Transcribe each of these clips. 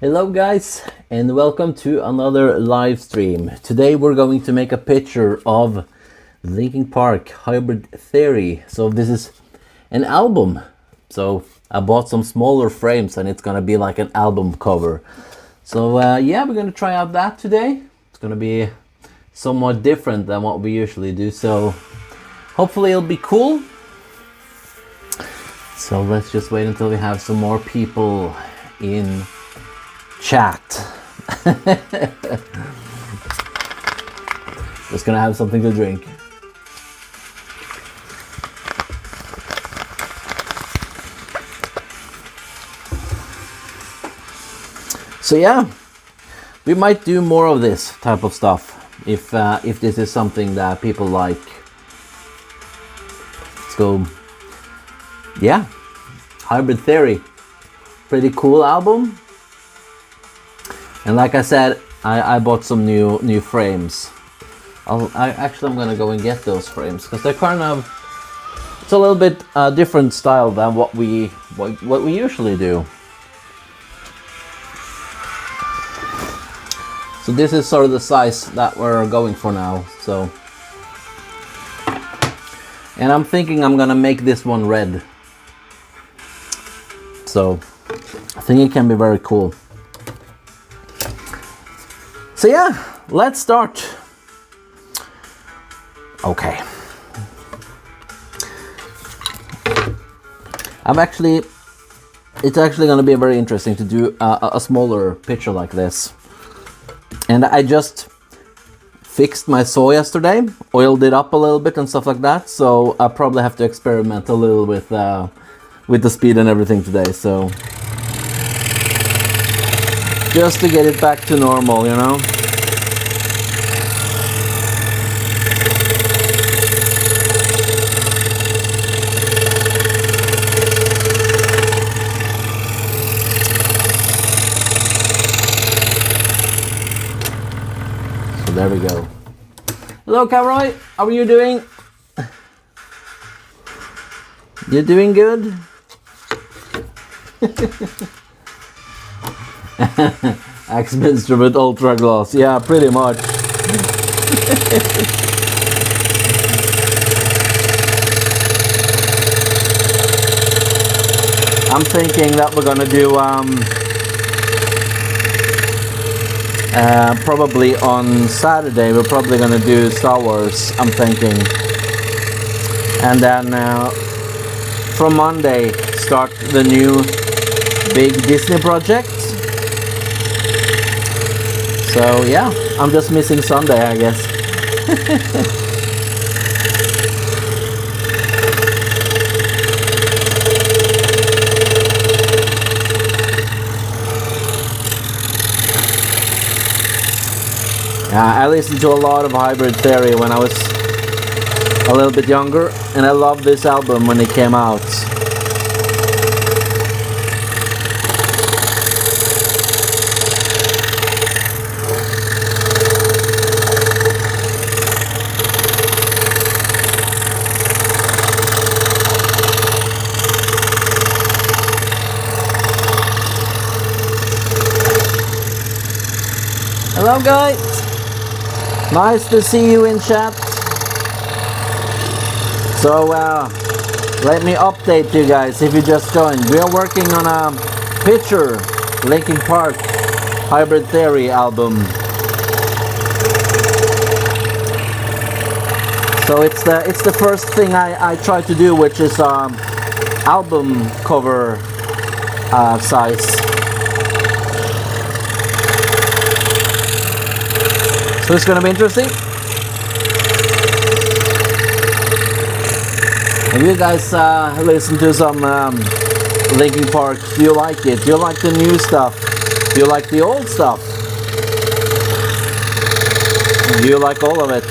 Hello guys, and welcome to another live stream. Today we're going to make a picture of Linkin Park Hybrid Theory. So this is an album. So I bought some smaller frames and it's gonna be like an album cover. So yeah, we're gonna try out that today. It's gonna be somewhat different than what we usually do. So hopefully it'll be cool. So let's just wait until we have some more people in chat. Just gonna have something to drink. So yeah, we might do more of this type of stuff if this is something that people like. Let's go. Yeah, Hybrid Theory, pretty cool album. And like I said, I bought some new frames. I'm gonna go and get those frames because they're kind of, it's a little bit different style than what we usually do. So this is sort of the size that we're going for now. So, and I'm thinking I'm gonna make this one red. So I think it can be very cool. So yeah, let's start. Okay. It's actually going to be very interesting to do a smaller picture like this. And I just fixed my saw yesterday, oiled it up a little bit and stuff like that. So I probably have to experiment a little with the speed and everything today. So just to get it back to normal, you know. So there we go. Hello, Cameroy. How are you doing? You doing good? Axminster with ultra gloss. Yeah, pretty much. I'm thinking that we're gonna do probably on Saturday we're probably gonna do Star Wars, I'm thinking. And then from Monday start the new big Disney project. So yeah, I'm just missing Sunday, I guess. I listened to a lot of Hybrid Theory when I was a little bit younger, and I loved this album when it came out. Hello guys, nice to see you in chat. So let me update you guys if you just joined. We are working on a picture Linkin Park Hybrid Theory album. So it's the first thing I try to do, which is album cover size. So it's gonna be interesting. If you guys listen to some Linkin Park, do you like it? Do you like the new stuff? Do you like the old stuff? Do you like all of it?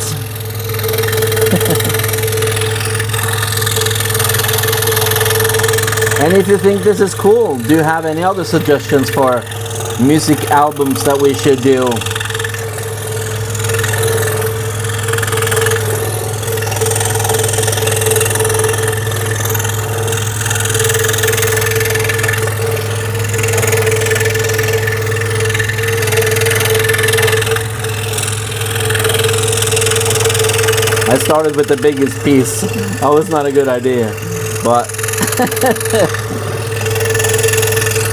And if you think this is cool, do you have any other suggestions for music albums that we should do? I started with the biggest piece. That was not a good idea, but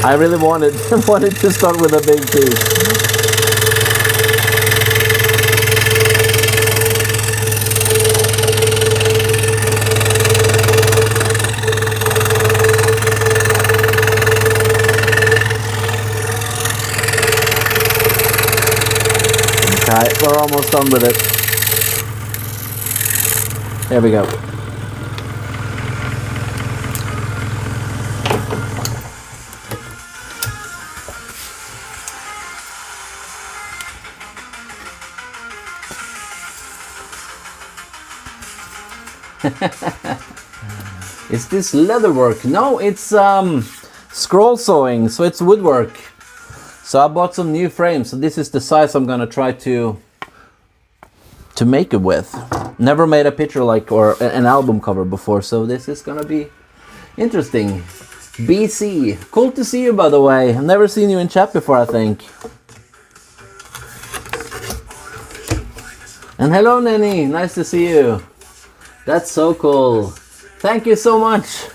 I really wanted to start with a big piece. Okay, we're almost done with it. There we go. Is this leather work? No, it's scroll sewing, so it's woodwork. So I bought some new frames, so this is the size I'm gonna try to make it with. Never made a picture like or an album cover before, so this is gonna be interesting. BC, cool to see you, by the way. I've never seen you in chat before, I think. And hello, Nenny, nice to see you. That's so cool. Thank you so much.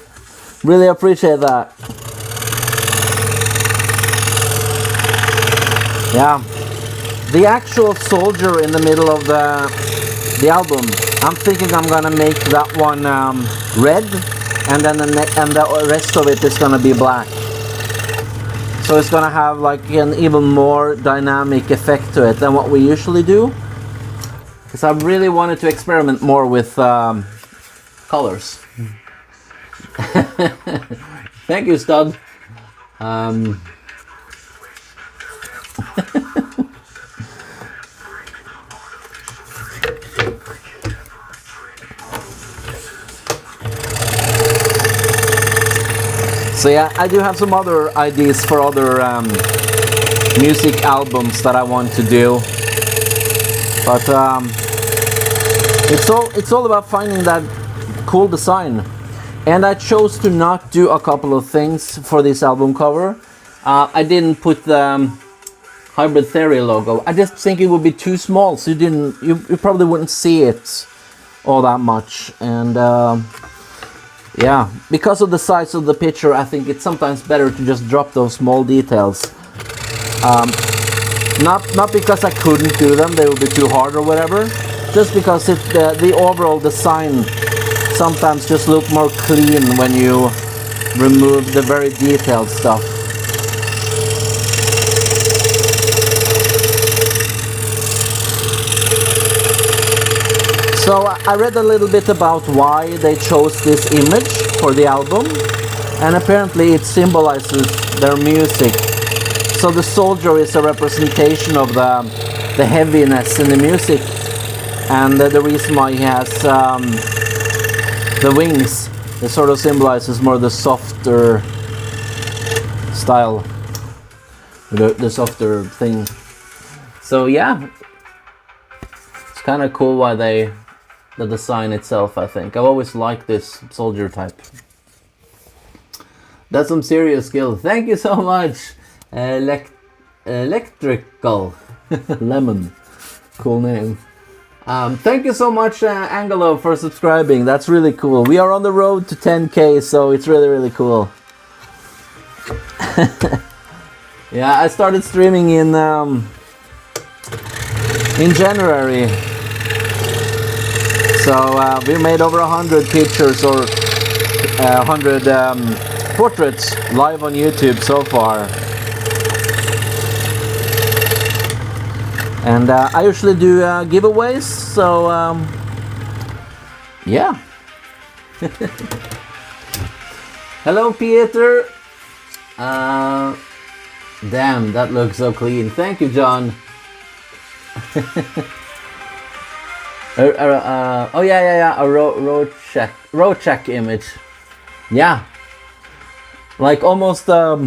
Really appreciate that. Yeah, the actual soldier in the middle of the album, I'm thinking I'm gonna make that one red, and then the rest of it is gonna be black. So it's gonna have like an even more dynamic effect to it than what we usually do. Because I really wanted to experiment more with colors. Thank you, Stud. So yeah, I do have some other ideas for other music albums that I want to do, but it's all about finding that cool design. And I chose to not do a couple of things for this album cover. I didn't put the Hybrid Theory logo. I just think it would be too small, so you probably wouldn't see it all that much. And yeah, because of the size of the picture, I think it's sometimes better to just drop those small details. Not because I couldn't do them, they would be too hard or whatever. Just because the overall design sometimes just look more clean when you remove the very detailed stuff. So I read a little bit about why they chose this image for the album, and apparently it symbolizes their music. So the soldier is a representation of the heaviness in the music, and the reason why he has the wings, it sort of symbolizes more the softer style, the softer thing. So yeah, it's kind of cool why the design itself, I think. I've always liked this soldier type. That's some serious skill. Thank you so much. Electrical Lemon. Cool name. Thank you so much, Angelo, for subscribing. That's really cool. We are on the road to 10K, so it's really, really cool. Yeah, I started streaming in January. So we made over 100 pictures or 100 portraits live on YouTube so far. And I usually do giveaways, so yeah. Hello, Peter. Damn, that looks so clean. Thank you, John. Oh yeah, a road check image. Yeah, like almost a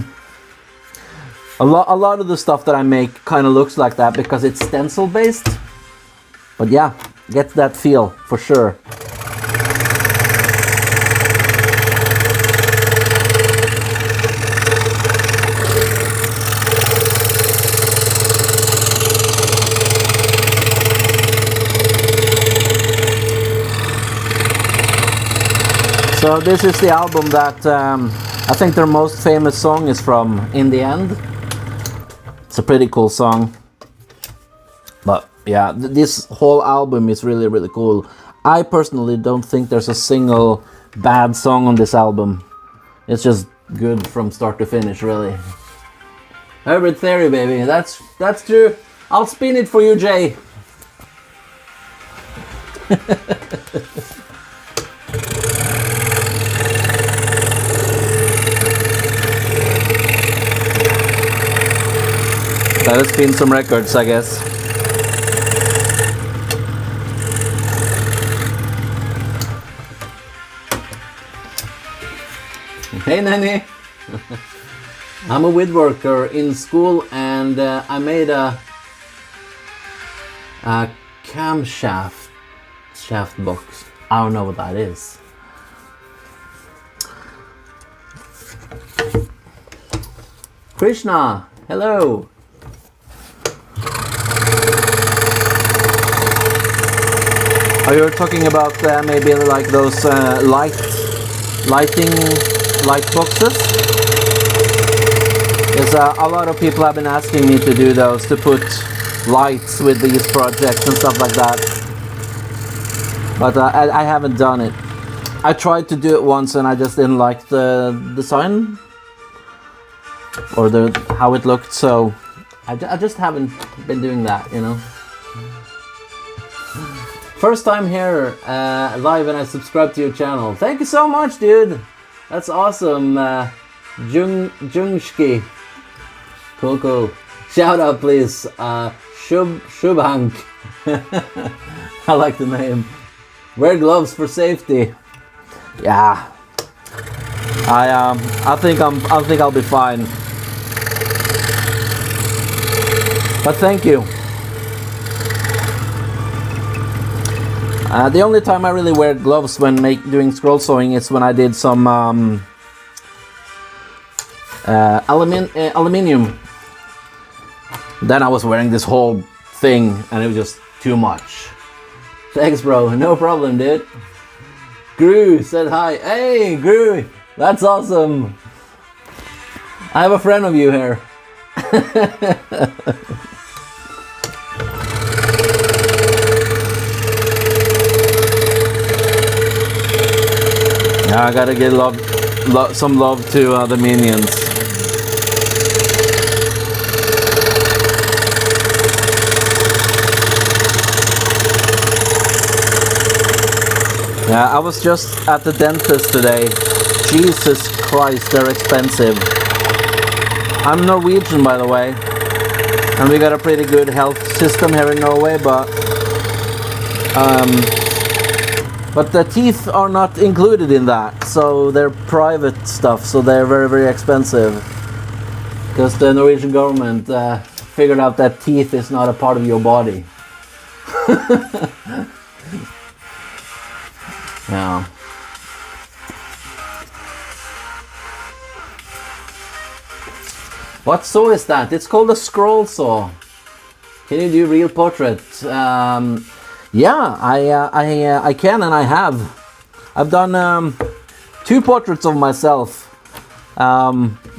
lot of the stuff that I make kind of looks like that because it's stencil based. But yeah, gets that feel for sure. So this is the album that I think their most famous song is from, In the End. It's a pretty cool song. But yeah, this whole album is really, really cool. I personally don't think there's a single bad song on this album. It's just good from start to finish, really. Hybrid Theory, baby. That's true. I'll spin it for you, Jay. Gotta spin some records, I guess. Hey, Nanny. I'm a woodworker in school, and I made a camshaft box. I don't know what that is. Krishna, hello. Are you talking about maybe like those light boxes? Because a lot of people have been asking me to do those, to put lights with these projects and stuff like that. But I haven't done it. I tried to do it once and I just didn't like the design or how it looked, so I just haven't been doing that, you know. First time here live, and I subscribed to your channel. Thank you so much, dude. That's awesome. Jungski. Cool. Shout out, please. Shubhank. I like the name. Wear gloves for safety. Yeah. I think I'll be fine. But thank you. The only time I really wear gloves when doing scroll sewing is when I did some aluminium. Then I was wearing this whole thing and it was just too much. Thanks, bro. No problem, dude. Gru said hi. Hey, Gru. That's awesome. I have a friend of you here. I gotta give some love to the minions. Yeah, I was just at the dentist today. Jesus Christ, they're expensive. I'm Norwegian, by the way, and we got a pretty good health system here in Norway, but the teeth are not included in that, so they're private stuff, so they're very, very expensive. Because the Norwegian government figured out that teeth is not a part of your body. Yeah. What saw is that? It's called a scroll saw. Can you do real portraits? Yeah, I can, and I have. I've done 2 portraits of myself.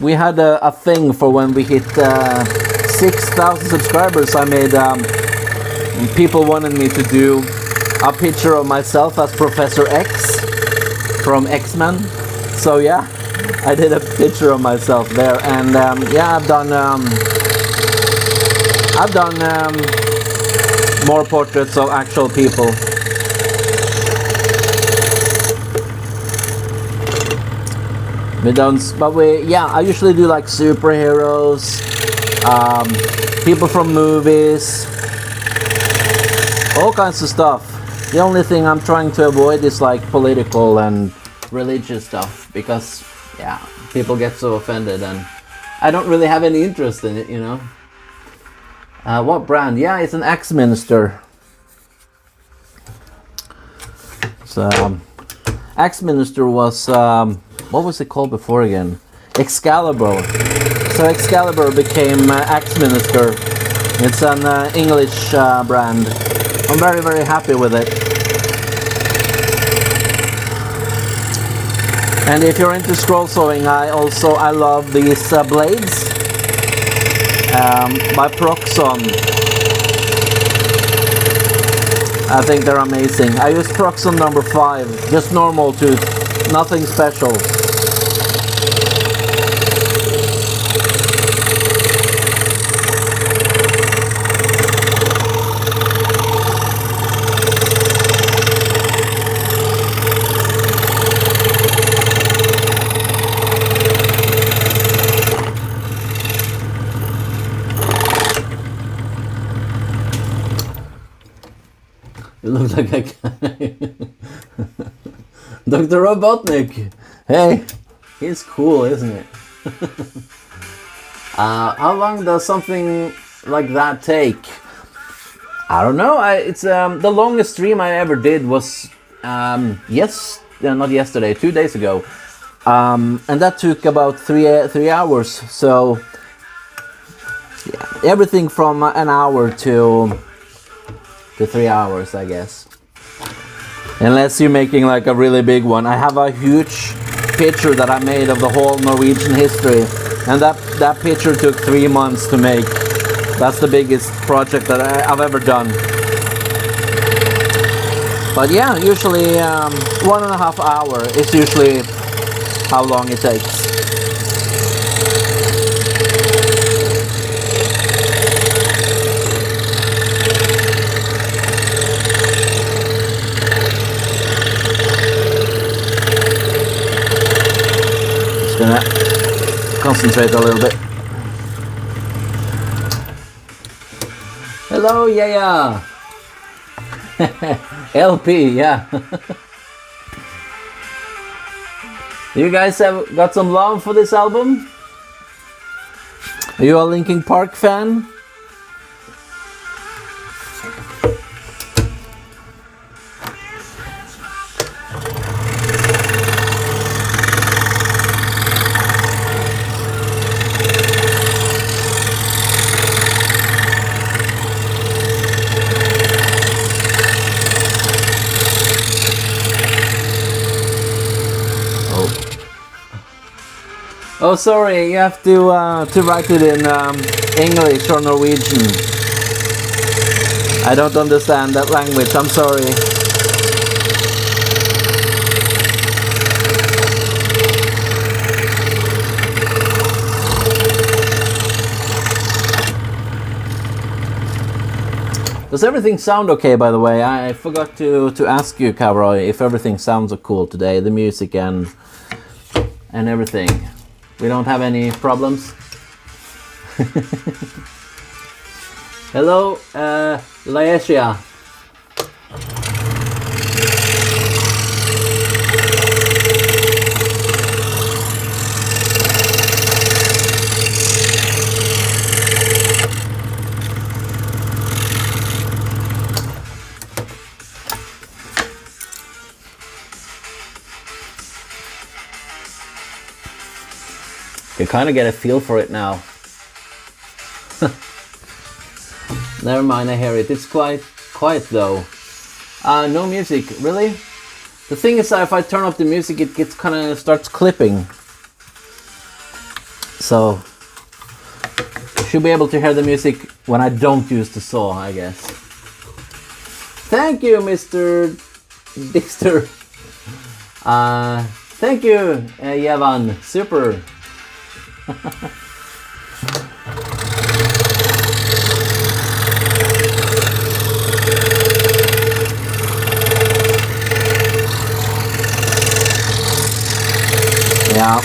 We had a thing for when we hit 6,000 subscribers. I made people wanted me to do a picture of myself as Professor X from X-Men. So yeah, I did a picture of myself there, and yeah, I've done more portraits of actual people. Yeah, I usually do like superheroes, people from movies, all kinds of stuff. The only thing I'm trying to avoid is like political and religious stuff, because yeah, people get so offended and I don't really have any interest in it, you know. What brand? Yeah, it's an Axminster. So Axminster was what was it called before again? Excalibur. So Excalibur became Axminster. It's an English brand. I'm very, very happy with it. And if you're into scroll sawing, I love these blades by Proxon. I think they're amazing. I use Proxon number 5, just normal tooth, nothing special. You look like a guy. Dr. Robotnik. Hey, he's cool, isn't it? How long does something like that take? I don't know. It's the longest stream I ever did was not yesterday, 2 days ago, and that took about 3 hours. So yeah, everything from an hour to 3 hours, I guess. Unless you're making like a really big one. I have a huge picture that I made of the whole Norwegian history, and that picture took 3 months to make. That's the biggest project that I've ever done. But yeah, usually 1.5 hours is usually how long it takes. Gonna concentrate a little bit. Hello, yeah. LP, yeah. You guys have got some love for this album? Are you a Linkin Park fan? Oh, sorry, you have to write it in English or Norwegian. I don't understand that language, I'm sorry. Does everything sound okay, by the way? I forgot to ask you, Cowroy, if everything sounds cool today, the music and everything. We don't have any problems. Hello, Laetia. You kind of get a feel for it now. Never mind, I hear it. It's quite quiet though. No music, really? The thing is that if I turn up the music, it gets kind of starts clipping. So you should be able to hear the music when I don't use the saw, I guess. Thank you, Mr. Dixter. Thank you, Yevan. Super. Yeah,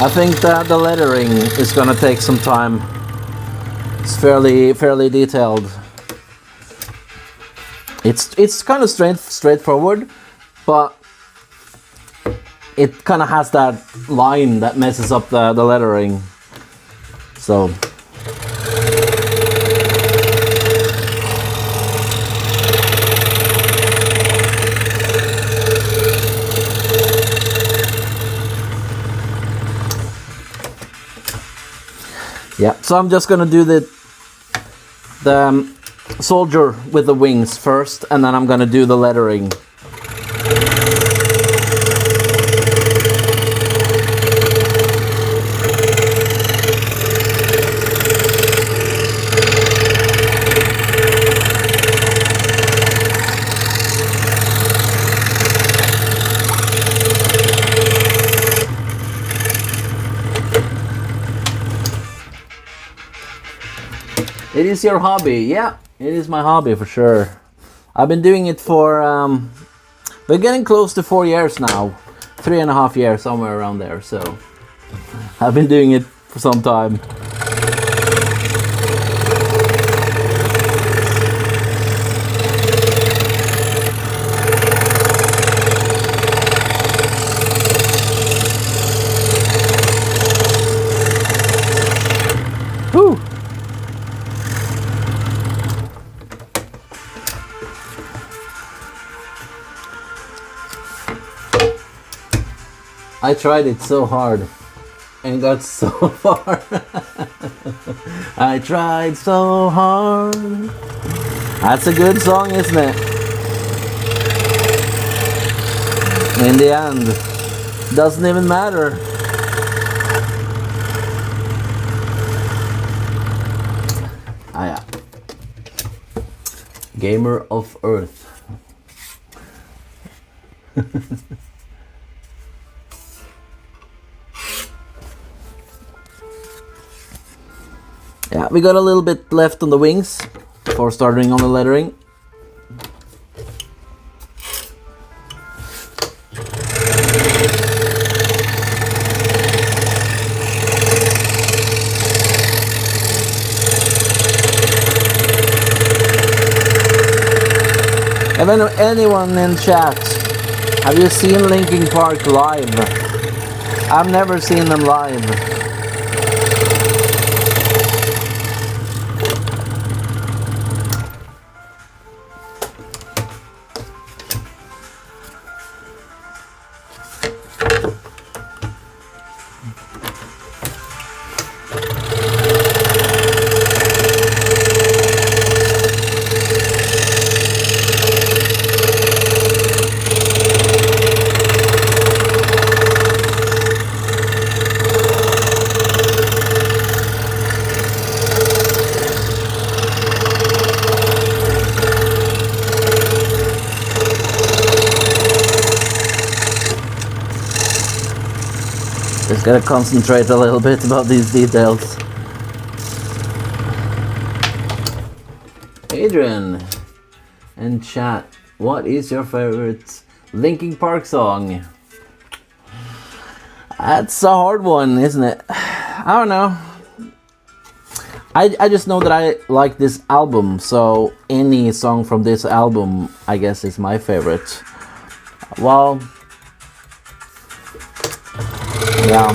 I think that the lettering is gonna take some time. It's fairly detailed. It's kind of straightforward, but it kind of has that line that messes up the lettering. So yeah, so I'm just gonna do the soldier with the wings first, and then I'm gonna do the lettering. It is your hobby. Yeah, it is my hobby for sure. I've been doing it for, we're getting close to 4 years now. 3.5 years, somewhere around there. So I've been doing it for some time. Whew. I tried it so hard and got so far. I tried so hard. That's a good song, isn't it? In the end, doesn't even matter. Ah, yeah. Gamer of Earth. Yeah, we got a little bit left on the wings before starting on the lettering. Have anyone in chat, have you seen Linkin Park live? I've never seen them live. Just gotta concentrate a little bit about these details. Adrian and chat, what is your favorite Linkin Park song? That's a hard one, isn't it? I don't know. I just know that I like this album, so any song from this album, I guess, is my favorite. Well, yeah.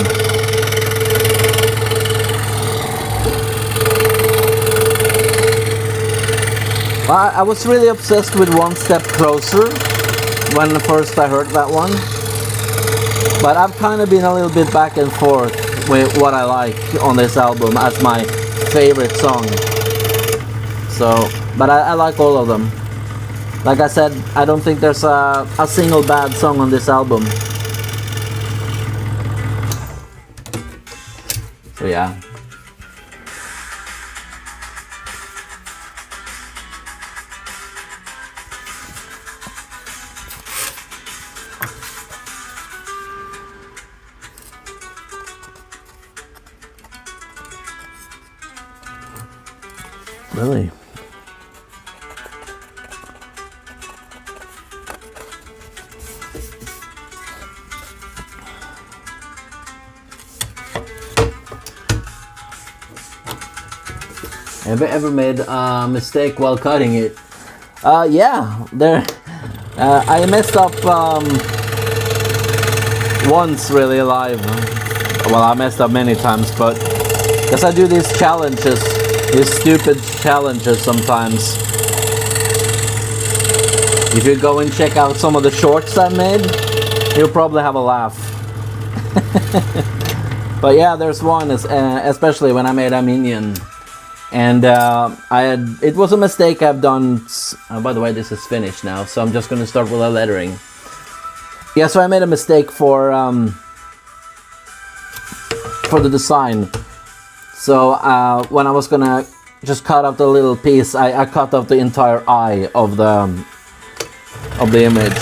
Well, I was really obsessed with One Step Closer when first I heard that one. But I've kind of been a little bit back and forth with what I like on this album as my favorite song. So, but I like all of them. Like I said, I don't think there's a single bad song on this album. So yeah. Really? Have you ever made a mistake while cutting it? Yeah, I messed up once really live. Well, I messed up many times, but because I do these challenges, these stupid challenges sometimes. If you go and check out some of the shorts I made, you'll probably have a laugh. But yeah, there's one, especially when I made a minion. And it was a mistake I've done. By the way, this is finished now, so I'm just going to start with a lettering. Yeah, so I made a mistake for the design. So when I was gonna just cut out the little piece, I cut out the entire eye of the image.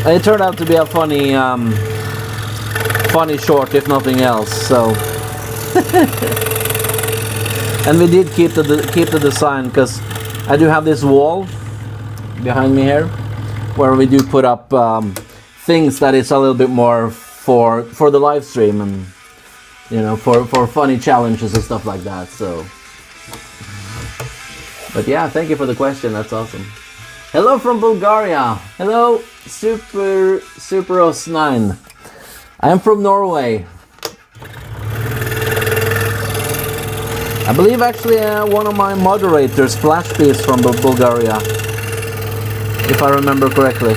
It turned out to be a funny funny short, if nothing else. So And we did keep the design, because I do have this wall behind me here where we do put up things that is a little bit more for the live stream, and you know, for funny challenges and stuff like that. So, but yeah, thank you for the question. That's awesome. Hello from Bulgaria. Hello, Superos9. I am from Norway. I believe actually one of my moderators, Flashby, is from Bulgaria, if I remember correctly.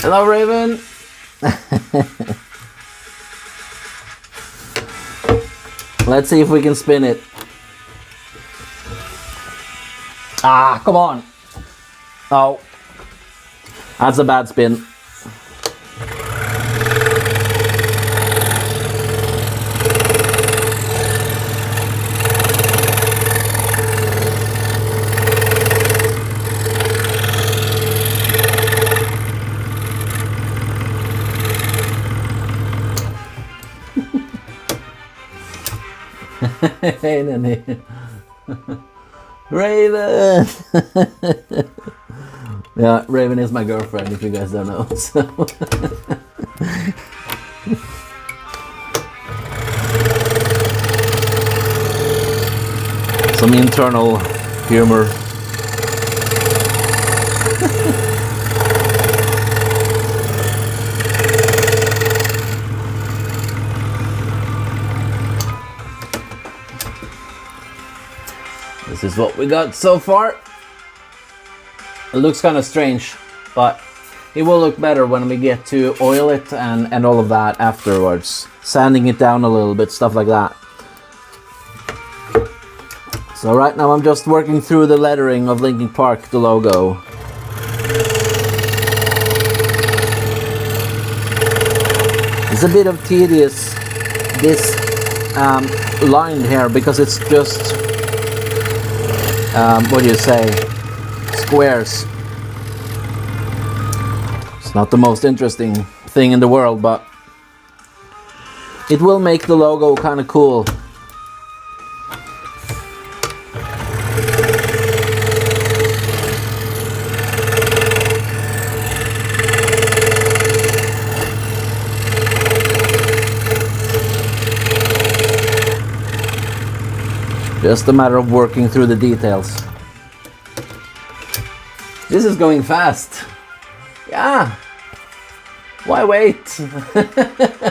Hello, Raven. Let's see if we can spin it. Ah, come on. Oh, that's a bad spin. Raven. Yeah, Raven is my girlfriend, if you guys don't know. So. Some internal humor. This is what we got so far. It looks kind of strange, but it will look better when we get to oil it and all of that afterwards. Sanding it down a little bit, stuff like that. So right now I'm just working through the lettering of Linkin Park, the logo. It's a bit of tedious, this line here, because it's just what do you say, squares. It's not the most interesting thing in the world, but it will make the logo kind of cool. Just a matter of working through the details. This is going fast. Yeah. Why wait?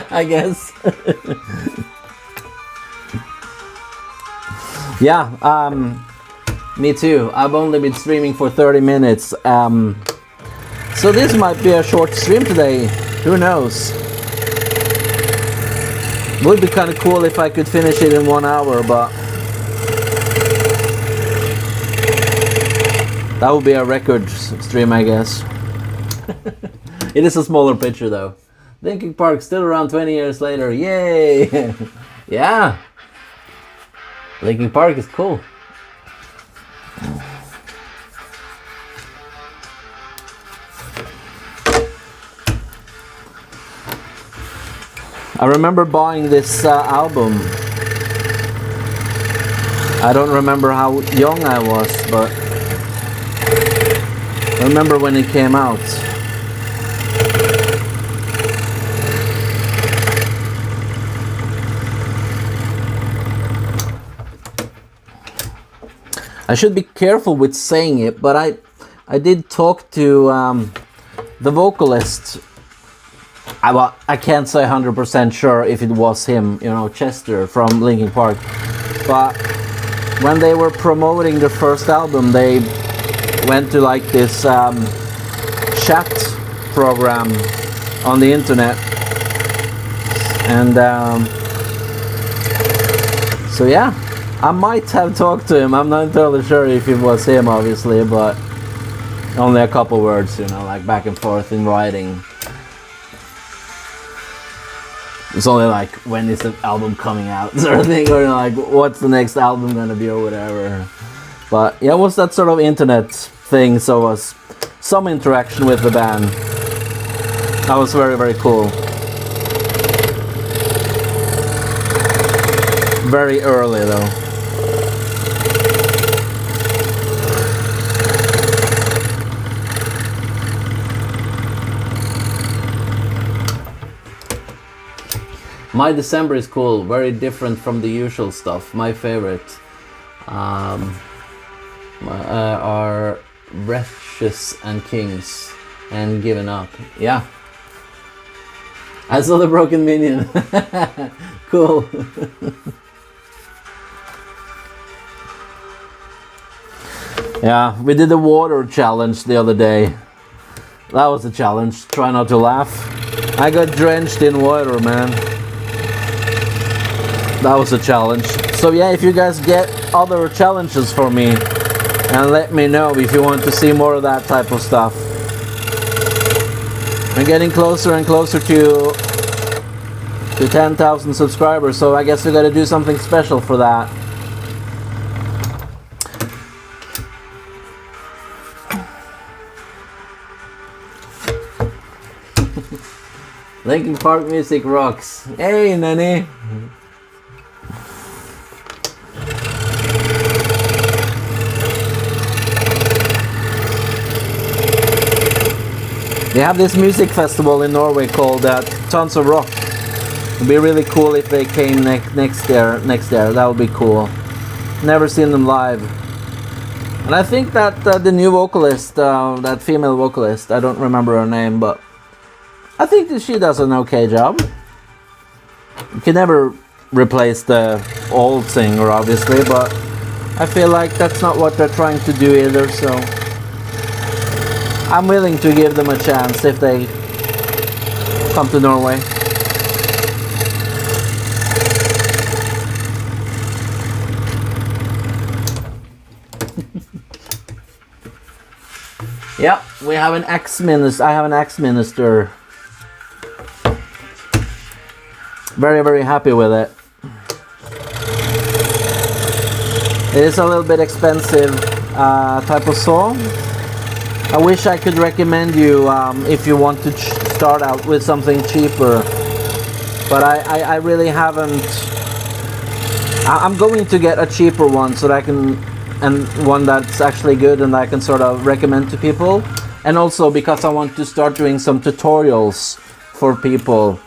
I guess. Yeah, me too. I've only been streaming for 30 minutes. So this might be a short stream today. Who knows? Would be kind of cool if I could finish it in 1 hour, but that would be a record stream, I guess. It is a smaller picture though. Linkin Park still around 20 years later. Yay! Yeah! Linkin Park is cool. I remember buying this album. I don't remember how young I was, but I remember when it came out. I should be careful with saying it, but I did talk to the vocalist. I can't say 100% sure if it was him, you know, Chester from Linkin Park. But when they were promoting the first album, they went to like this chat program on the internet, and So yeah, I might have talked to him. I'm not entirely sure if it was him, obviously, but only a couple words, you know, like back and forth in writing. It's only like, when is the album coming out, sort of thing, or like, what's the next album gonna be, or whatever. But yeah, it was that sort of internet thing, so it was some interaction with the band. That was very, very cool. Very early though. My December is cool, very different from the usual stuff. My favorite are Wretches and Kings and Given Up. Yeah. I saw the Broken Minion. Cool. Yeah, we did the water challenge the other day. That was a challenge. Try not to laugh. I got drenched in water, man. That was a challenge. So yeah, if you guys get other challenges for me, and let me know if you want to see more of that type of stuff. I'm getting closer and closer to 10,000 subscribers, so I guess we gotta do something special for that. Linkin Park music rocks. Hey, Nanny. They have this music festival in Norway called Tons of Rock. It'd be really cool if they came next year. That would be cool. Never seen them live. And I think that the new vocalist, that female vocalist, I don't remember her name, but I think that she does an okay job. You can never replace the old singer, obviously, but I feel like that's not what they're trying to do either, so I'm willing to give them a chance if they come to Norway. Yeah, we have an ex-minister. I have an ex-minister. Very, very happy with it. It is a little bit expensive type of saw. I wish I could recommend you if you want to start out with something cheaper, but I really haven't. I'm going to get a cheaper one so that I can, and one that's actually good and I can sort of recommend to people, and also because I want to start doing some tutorials for people,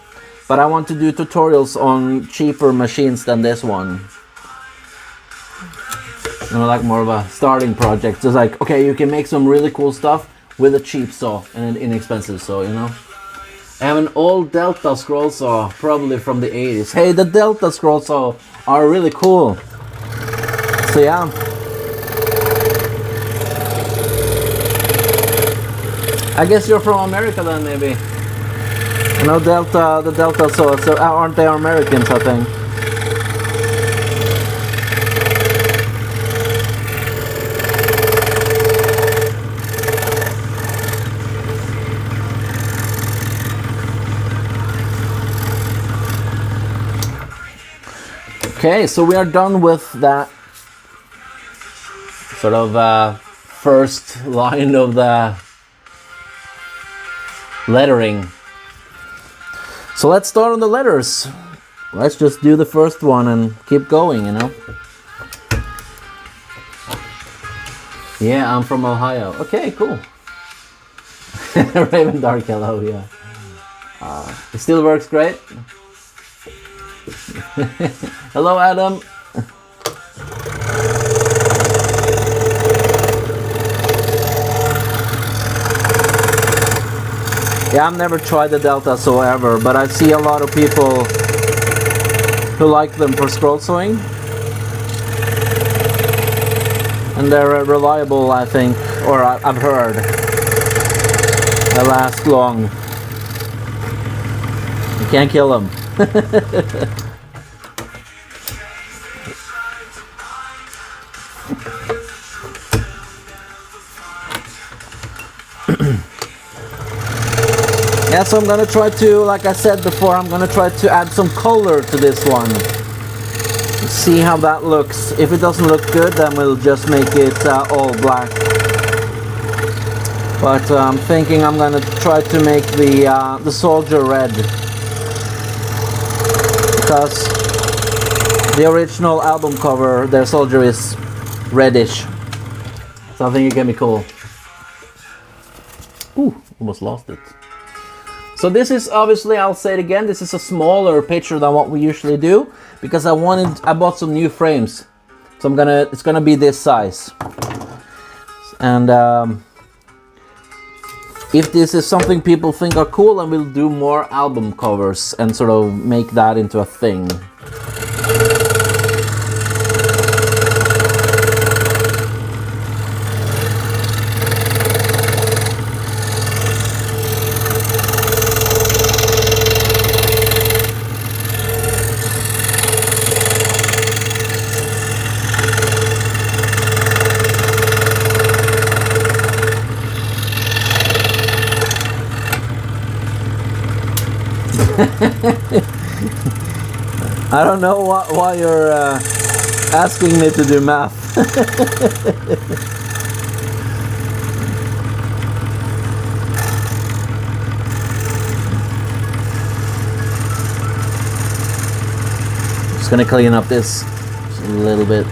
but I want to do tutorials on cheaper machines than this one. You know, like more of a starting project. Just like, okay, you can make some really cool stuff with a cheap saw and an inexpensive saw, you know. I have an old Delta scroll saw, probably from the 80s. Hey, the Delta scroll saw are really cool. So yeah. I guess you're from America then, maybe. You know, the Delta saws, so aren't they Americans, I think? Okay, so we are done with that sort of first line of the lettering. So let's start on the letters. Let's just do the first one and keep going, you know. Yeah, I'm from Ohio. Okay, cool. Raven Dark, hello, yeah. It still works great. Hello, Adam. Yeah, I've never tried the Delta saw ever, but I see a lot of people who like them for scroll sawing. And they're reliable, I think, or I've heard. They last long. You can't kill them. Yeah, so I'm gonna try to, like I said before, I'm gonna try to add some color to this one. See how that looks. If it doesn't look good, then we'll just make it all black. But I'm thinking I'm gonna try to make the soldier red, because the original album cover, their soldier is reddish. So I think it can be cool. Ooh, almost lost it. So this is obviously, I'll say it again, this is a smaller picture than what we usually do, because I bought some new frames. So it's gonna be this size. And if this is something people think are cool, then we'll do more album covers and sort of make that into a thing. I don't know why you're asking me to do math. Just gonna clean up this just a little bit.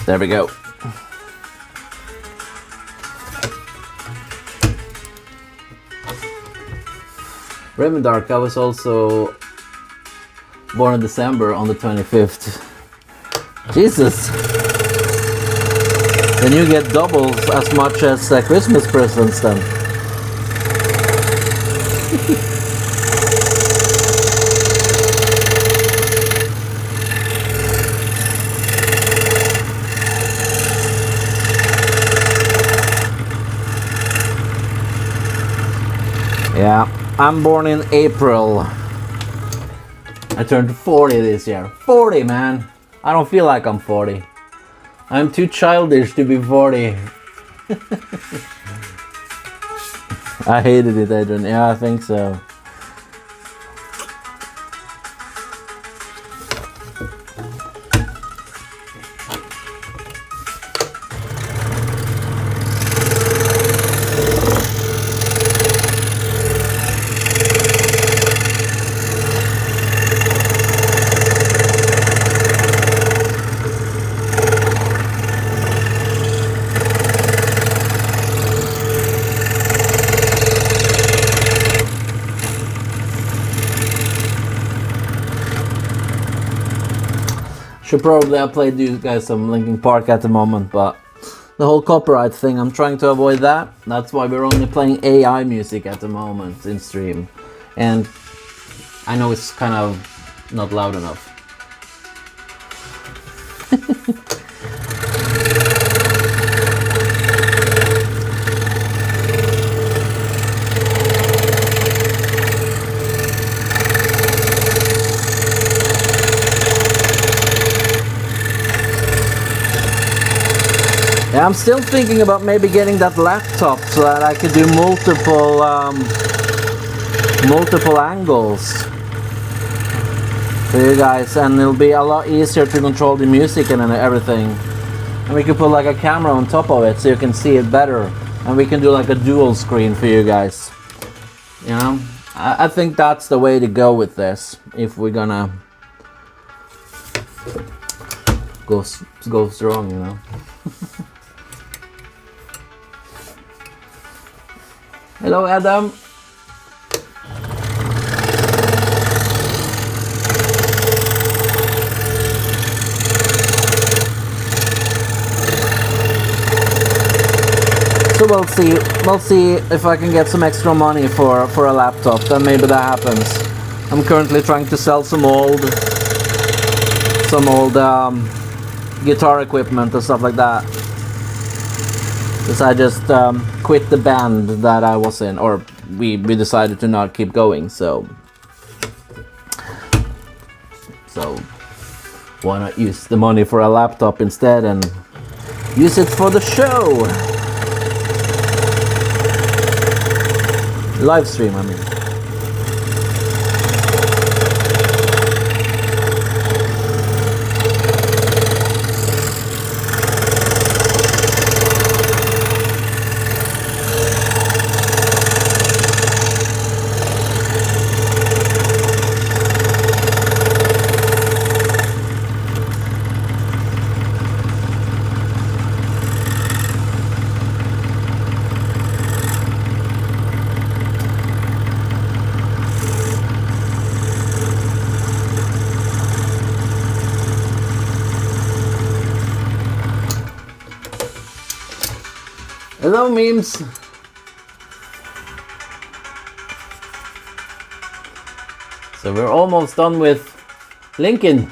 There we go. Dark, I was also born in December on the 25th. Jesus! Then you get doubles as much as Christmas presents then. Yeah. I'm born in April. I turned 40 this year. 40, man! I don't feel like I'm 40. I'm too childish to be 40. I hated it, Adrian. Yeah, I think so. Should probably have played you guys some Linkin Park at the moment, but the whole copyright thing, I'm trying to avoid that. That's why we're only playing AI music at the moment in stream. And I know it's kind of not loud enough. Yeah, I'm still thinking about maybe getting that laptop so that I could do multiple angles for you guys, and it'll be a lot easier to control the music and everything. And we could put like a camera on top of it so you can see it better, and we can do like a dual screen for you guys. You know, I think that's the way to go with this if we're gonna go strong, you know. Hello, Adam. So we'll see if I can get some extra money for a laptop. Then maybe that happens. I'm currently trying to sell some old guitar equipment and stuff like that. Because I just quit the band that I was in, or we decided to not keep going, so why not use the money for a laptop instead and Use it for the show. Live stream, I mean. Hello, memes. So we're almost done with Linkin.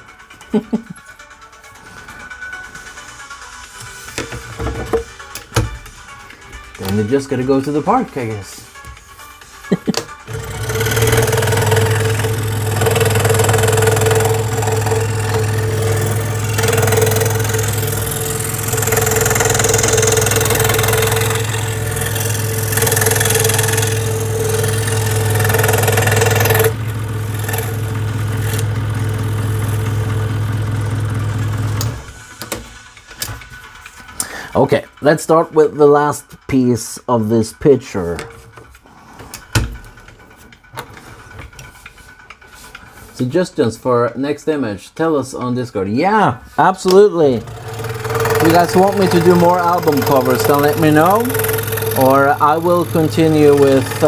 Then we just gotta go to the park, I guess. Okay, let's start with the last piece of this picture. Suggestions for next image, tell us on Discord. Yeah, absolutely. If you guys want me to do more album covers, then let me know. Or I will continue with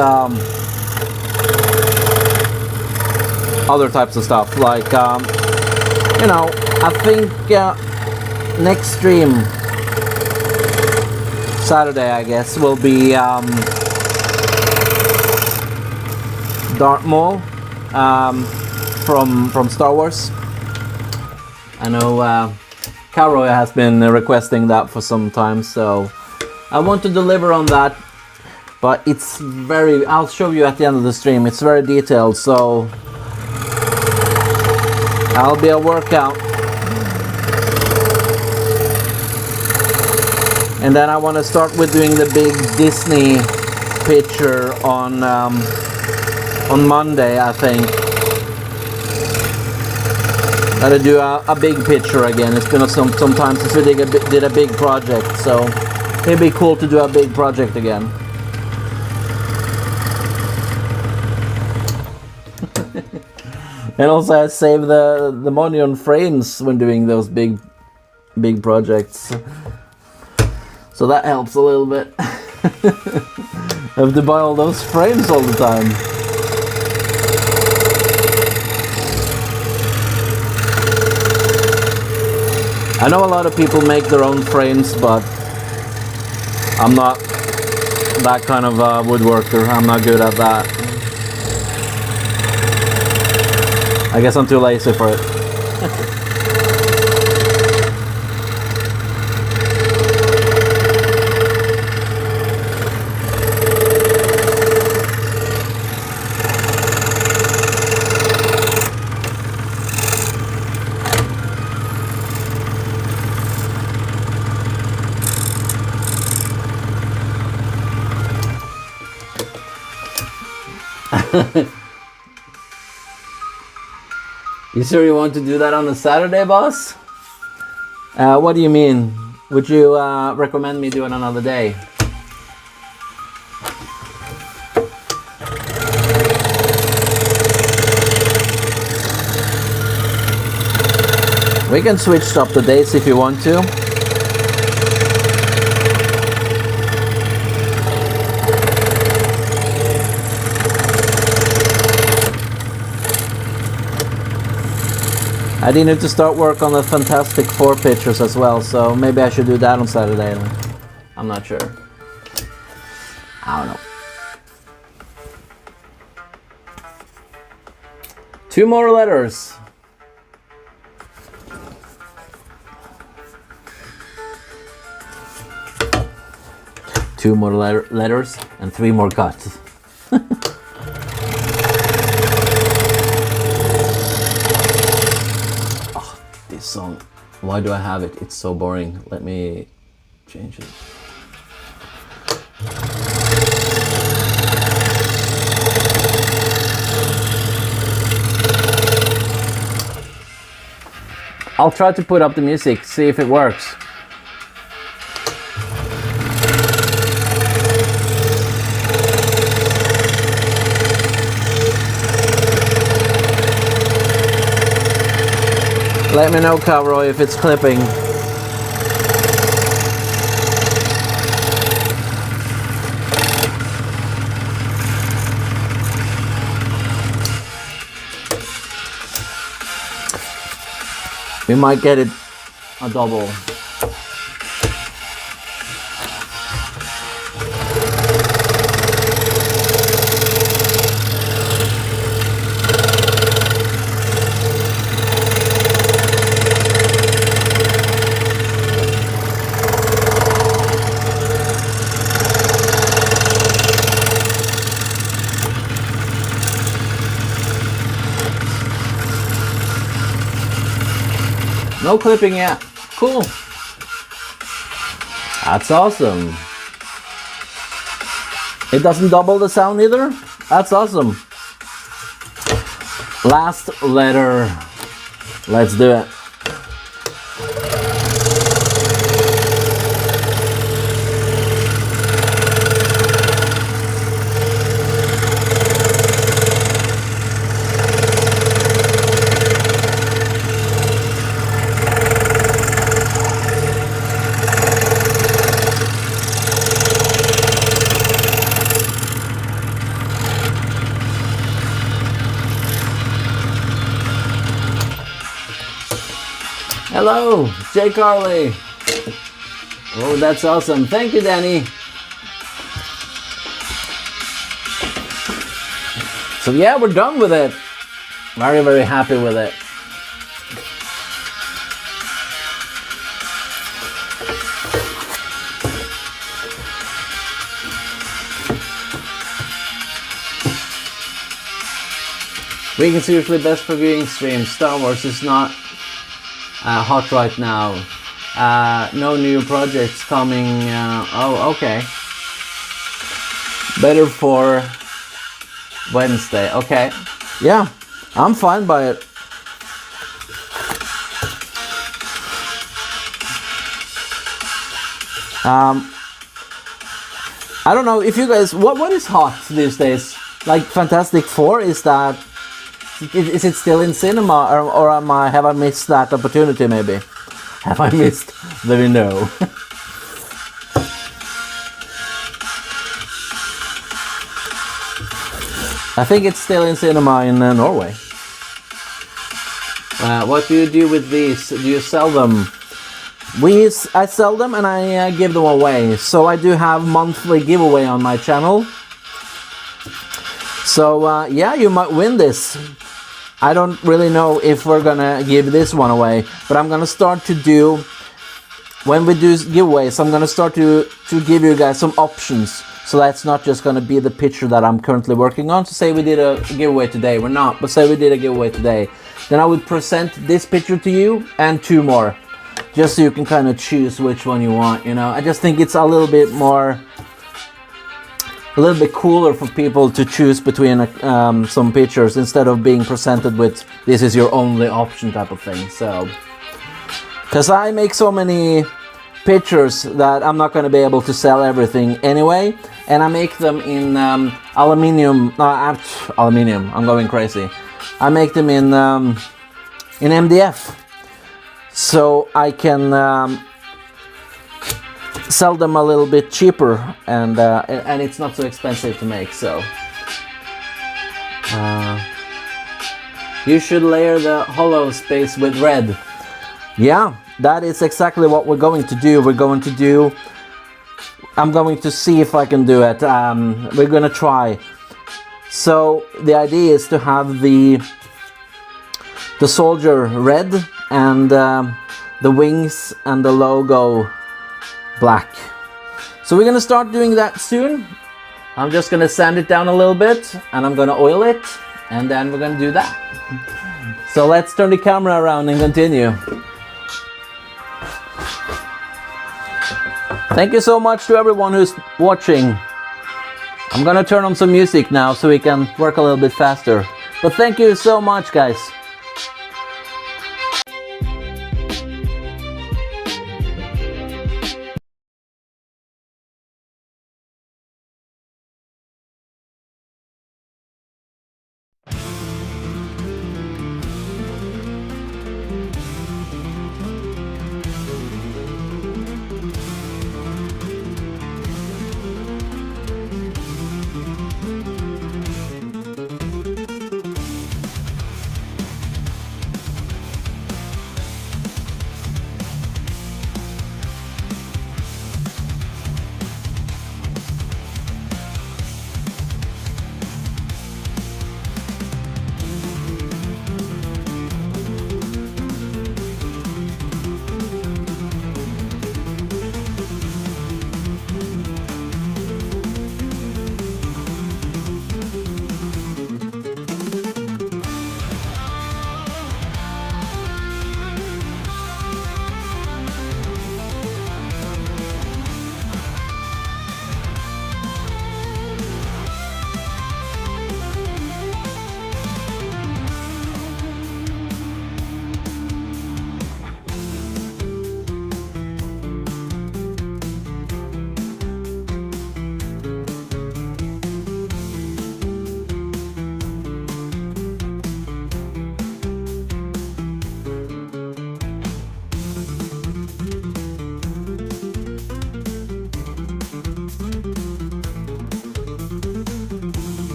other types of stuff. Like, you know, I think next stream, Saturday, I guess, will be Darth Maul from Star Wars. I know Caro has been requesting that for some time, so I want to deliver on that. But it's very, I'll show you at the end of the stream, it's very detailed, so I'll be a workout. And then I want to start with doing the big Disney picture on Monday, I think. Gotta do a big picture again. It's been some time since we did a big project, so it'd be cool to do a big project again. And also I save the money on frames when doing those big projects. So that helps a little bit. I have to buy all those frames all the time. I know a lot of people make their own frames, but I'm not that kind of woodworker. I'm not good at that. I guess I'm too lazy for it. You sure you want to do that on a Saturday, boss? What do you mean? Would you recommend me doing another day? We can switch up the days if you want to. I do need to start work on the Fantastic Four pictures as well, so maybe I should do that on Saturday. I'm not sure. I don't know. 2 more letters. 2 more letters and 3 more cuts. Song, why do I have it? It's so boring. Let me change it. I'll try to put up the music, see if it works. Let me know, Cowroy, if it's clipping. We might get it a double. No clipping yet. Cool. That's awesome. It doesn't double the sound either? That's awesome. Last letter. Let's do it. Hello, Jay Carley. Oh, that's awesome. Thank you, Danny. So yeah, we're done with it. Very, very happy with it. Weekends are usually best for viewing streams. Star Wars is not hot right now. No new projects coming. Oh, okay. Better for Wednesday. Okay. Yeah, I'm fine by it. I don't know if you guys. What is hot these days? Like Fantastic Four? Is it still in cinema, or have I missed that opportunity? Maybe have I missed the window? I think it's still in cinema in Norway. What do you do with these? Do you sell them? I sell them and I give them away. So I do have monthly giveaway on my channel. So yeah, you might win this. I don't really know if we're gonna give this one away, but I'm gonna start to do, when we do giveaways, I'm gonna start to give you guys some options. So that's not just gonna be the picture that I'm currently working on. So say we did a giveaway today, we're not, but say we did a giveaway today, then I would present this picture to you and 2 more, just so you can kind of choose which one you want, you know. I just think it's a little bit cooler for people to choose between some pictures instead of being presented with this is your only option type of thing. So, because I make so many pictures that I'm not going to be able to sell everything anyway, and I make them in aluminium. I'm going crazy. I make them in MDF, so I can sell them a little bit cheaper, and it's not so expensive to make. So you should layer the hollow space with red. Yeah, that is exactly what we're going to do. I'm going to see if I can do it. We're gonna try. So the idea is to have the soldier red and the wings and the logo black. So we're gonna start doing that soon. I'm just gonna sand it down a little bit and I'm gonna oil it, and then we're gonna do that. So let's turn the camera around and continue. Thank you so much to everyone who's watching. I'm gonna turn on some music now so we can work a little bit faster. But thank you so much, guys.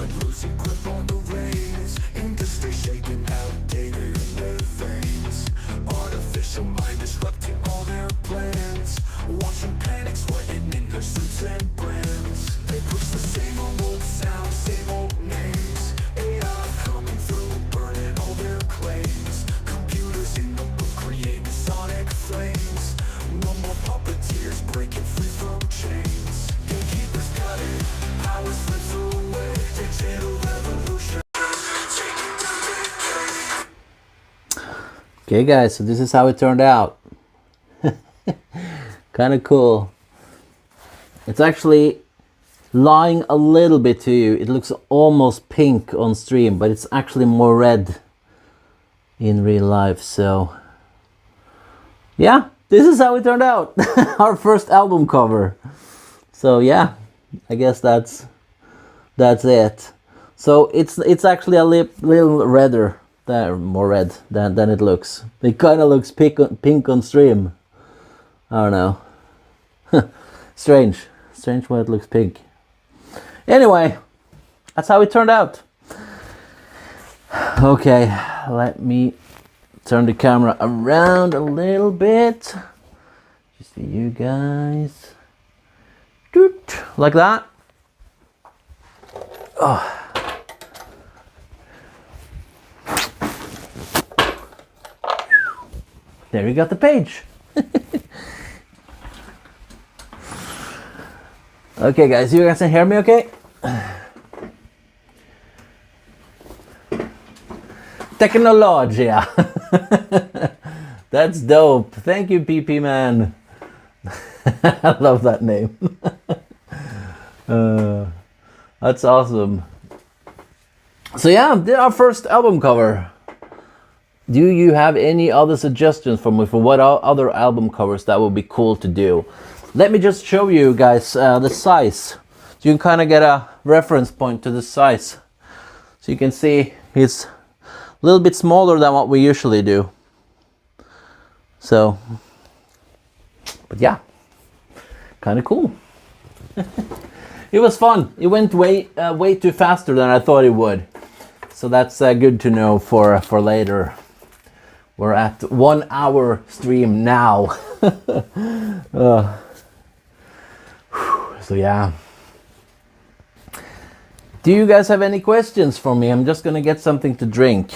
like losing grip on the reins. Industry shaping outdated in their veins. Artificial mind disrupting all their plans. Watching panic sweating in their suits and brands. They push the same old sounds, same old names. AI coming through, burning all their claims. Computers in the book creating sonic flames. No more puppeteers breaking free from chains. Gatekeepers got it, power slips away. Digital revolution. Okay guys, so this is how it turned out. Kind of cool. It's actually lying a little bit to you. It looks almost pink on stream, but it's actually more red in real life. So yeah, this is how it turned out. Our first album cover. So yeah, I guess that's it. So it's actually a little redder, more red than it looks. It kind of looks pink on stream. I don't know. Strange when it looks pink. Anyway, that's how it turned out. Okay, let me turn the camera around a little bit. Just for you guys. Doot, like that. Oh. There you got the page. Okay guys, you guys can hear me okay? Technologia. That's dope. Thank you, PP man. I love that name. That's awesome. So yeah, our first album cover. Do you have any other suggestions for me for what other album covers that would be cool to do? Let me just show you guys the size. So you can kind of get a reference point to the size. So you can see it's a little bit smaller than what we usually do. So, but yeah, kind of cool. It was fun. It went way too faster than I thought it would. So that's good to know for later. We're at 1 hour stream now. So yeah. Do you guys have any questions for me? I'm just gonna get something to drink.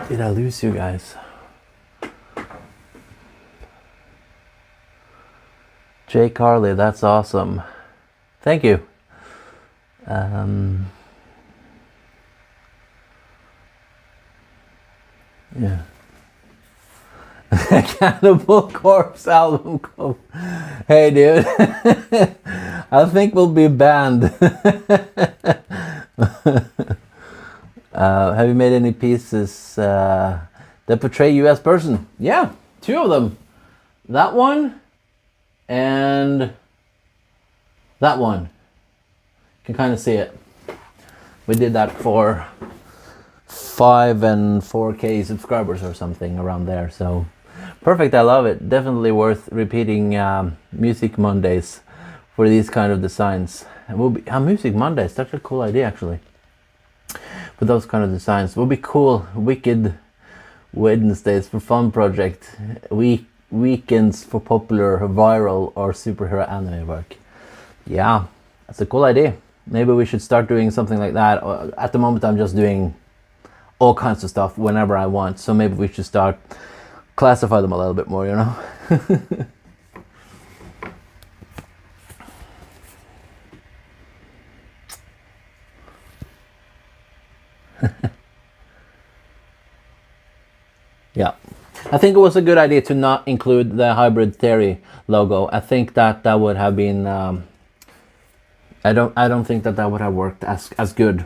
Did I lose you guys? Jay Carley, that's awesome. Thank you. Yeah. Cannibal Corpse album cover. Hey dude. I think we'll be banned. Have you made any pieces that portray you as person? Yeah, 2 of them. That one and that one. You can kind of see it. We did that for 5 and 4K subscribers or something around there. So perfect, I love it. Definitely worth repeating Music Mondays for these kind of designs. And we'll be Music Mondays, such a cool idea actually. For those kind of designs, will be cool. Wicked Wednesdays for fun project. Weekends for popular, viral, or superhero anime work. Yeah, that's a cool idea. Maybe we should start doing something like that. At the moment, I'm just doing all kinds of stuff whenever I want. So maybe we should start classify them a little bit more, you know. Yeah, I think it was a good idea to not include the Hybrid Theory logo. I think that would have been I don't think that would have worked as good.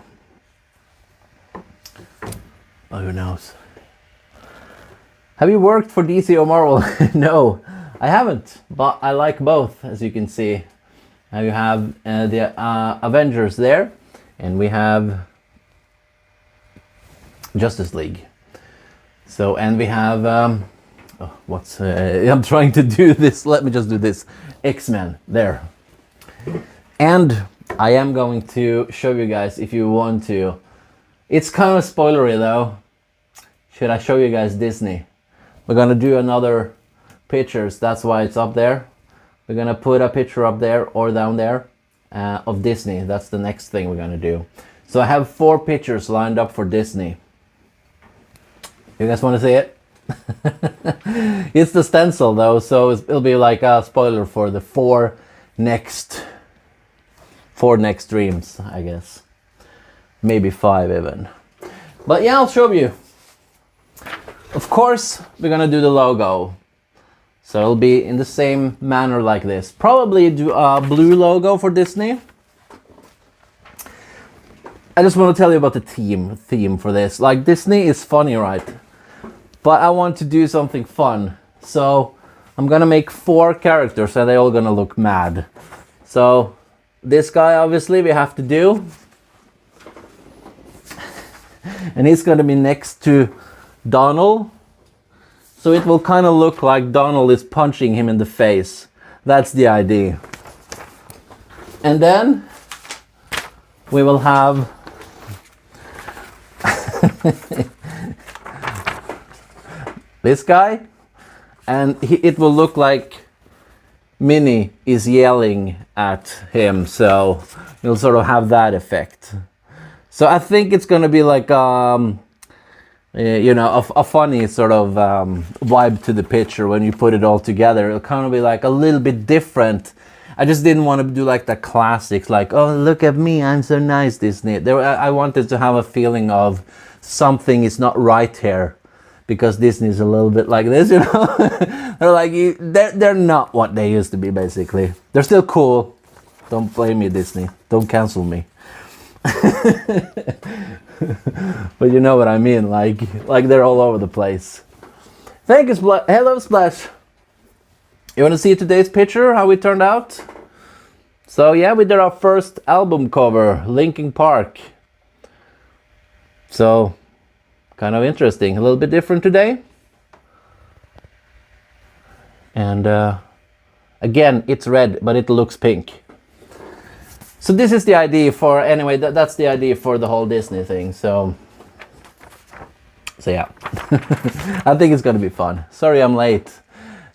Oh, who knows? Have you worked for DC or Marvel? No, I haven't, but I like both, as you can see. Now you have the Avengers there. and we have Justice League. So, and we have I'm trying to do this. Let me just do this. X-Men there. And I am going to show you guys if you want to. It's kind of spoilery though. Should I show you guys Disney? We're gonna do another pictures. That's why it's up there. We're gonna put a picture up there or down there of Disney. That's the next thing we're gonna do. So I have 4 pictures lined up for Disney. You guys want to see it? It's the stencil though, so it'll be like a spoiler for the 4 next streams, I guess. Maybe 5 even. But yeah, I'll show you. Of course, we're gonna do the logo. So it'll be in the same manner like this. Probably do a blue logo for Disney. I just want to tell you about the theme for this. Like, Disney is funny, right? But I want to do something fun. So I'm gonna make 4 characters and they're all gonna look mad. So this guy obviously we have to do. And he's gonna be next to Donald. So it will kind of look like Donald is punching him in the face. That's the idea. And then we will have this guy, and it will look like Minnie is yelling at him, so you'll sort of have that effect. So I think it's gonna be like you know, a funny sort of vibe to the picture when you put it all together. It'll kind of be like a little bit different. I just didn't want to do like the classics, like, oh, look at me, I'm so nice, Disney. I wanted to have a feeling of something is not right here, because Disney is a little bit like this, you know. They're like, they're not what they used to be, basically. They're still cool. Don't blame me, Disney. Don't cancel me. But you know what I mean, like they're all over the place. Thank you, hello, Splash. You want to see today's picture, how we turned out? So yeah, we did our first album cover, Linkin Park. So, kind of interesting, a little bit different today. And again, it's red, but it looks pink. So this is the idea for, anyway, that's the idea for the whole Disney thing. So yeah, I think it's gonna be fun. Sorry I'm late.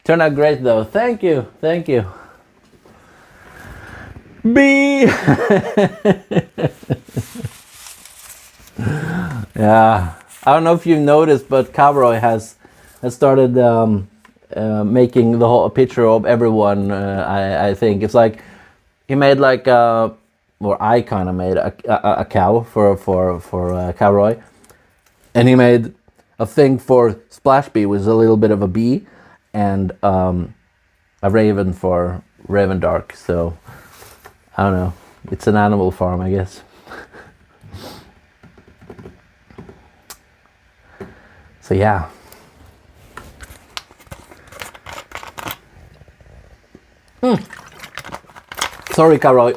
Turned out great though. Thank you. B. Yeah, I don't know if you've noticed, but Cowroy has started making the whole picture of everyone. I think it's like he made like or I kind of made a cow for Cowroy, and he made a thing for Splash Bee with a little bit of a bee, and a raven for Raven Dark. So I don't know. It's an animal farm, I guess. So yeah. Sorry, Cowroy.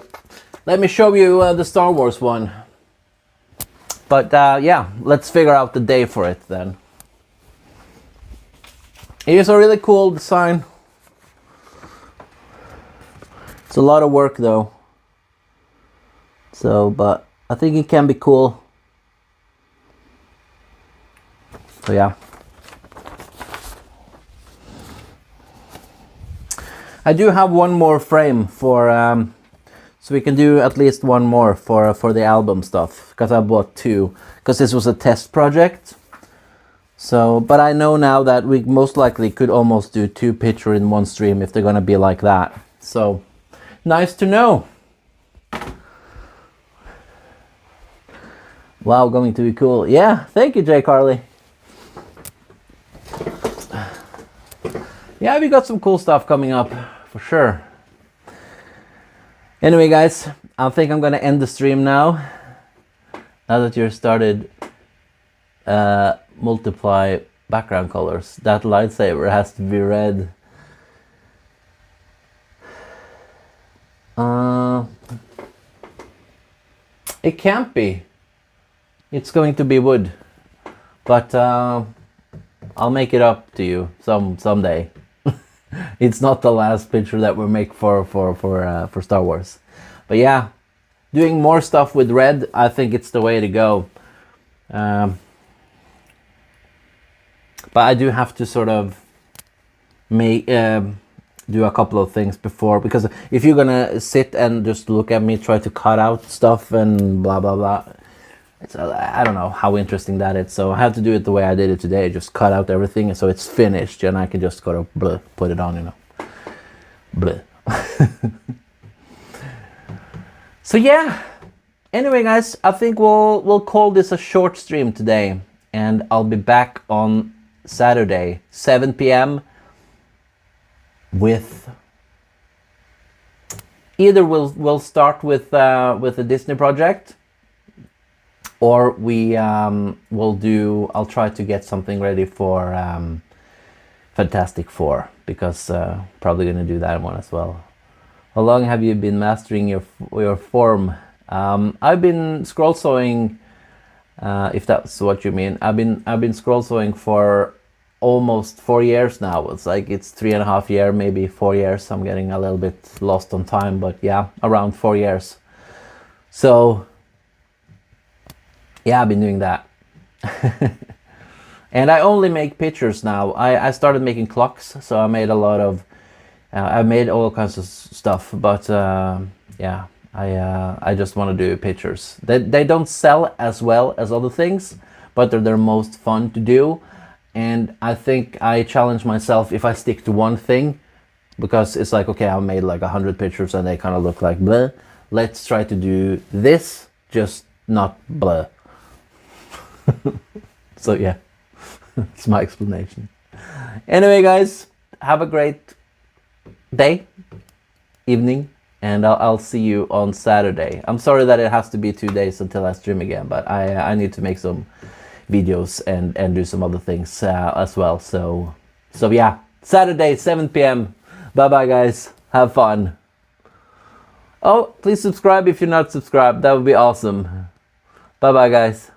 Let me show you the Star Wars one. But yeah, let's figure out the day for it then. It is a really cool design. It's a lot of work though. So, but I think it can be cool. So yeah. I do have one more frame for so we can do at least one more for the album stuff, because I bought 2, because this was a test project. So, but I know now that we most likely could almost do 2 pictures in one stream if they're gonna be like that. So, nice to know. Wow, going to be cool. Yeah, thank you, Jay Carly. Yeah, we got some cool stuff coming up, for sure. Anyway, guys, I think I'm gonna end the stream now. Now that you've started multiply background colors. That lightsaber has to be red. It can't be. It's going to be wood, but I'll make it up to you someday. It's not the last picture that we make for Star Wars, but yeah, doing more stuff with red. I think it's the way to go. But I do have to sort of make do a couple of things before, because if you're gonna sit and just look at me try to cut out stuff and blah blah blah, it's I don't know how interesting that is. So I have to do it the way I did it today, just cut out everything so it's finished, and I can just sort of bleh, put it on, you know. Bleh. So yeah, anyway guys, I think we'll call this a short stream today, and I'll be back on Saturday 7 p.m. with either we'll start with the Disney project, or I'll try to get something ready for Fantastic Four, because probably gonna do that one as well. How long have you been mastering your form? I've been scroll sewing, if that's what you mean. I've been scroll sewing for almost 4 years now. It's 3.5 years, maybe 4 years. I'm getting a little bit lost on time, but yeah, around 4 years. So yeah, I've been doing that. And I only make pictures now. I started making clocks, so I made a lot of I made all kinds of stuff, but yeah, I just want to do pictures. They don't sell as well as other things, but they're the most fun to do. And I think I challenge myself if I stick to one thing, because it's like, okay, I made like 100 pictures and they kind of look like blah. Let's try to do this, just not blah. So yeah, it's my explanation. Anyway guys, have a great day, evening, and I'll see you on Saturday. I'm sorry that it has to be 2 days until I stream again, but I need to make some videos and do some other things as well. So yeah, Saturday 7 p.m. Bye bye guys, have fun. Oh, please subscribe if you're not subscribed, that would be awesome. Bye bye guys.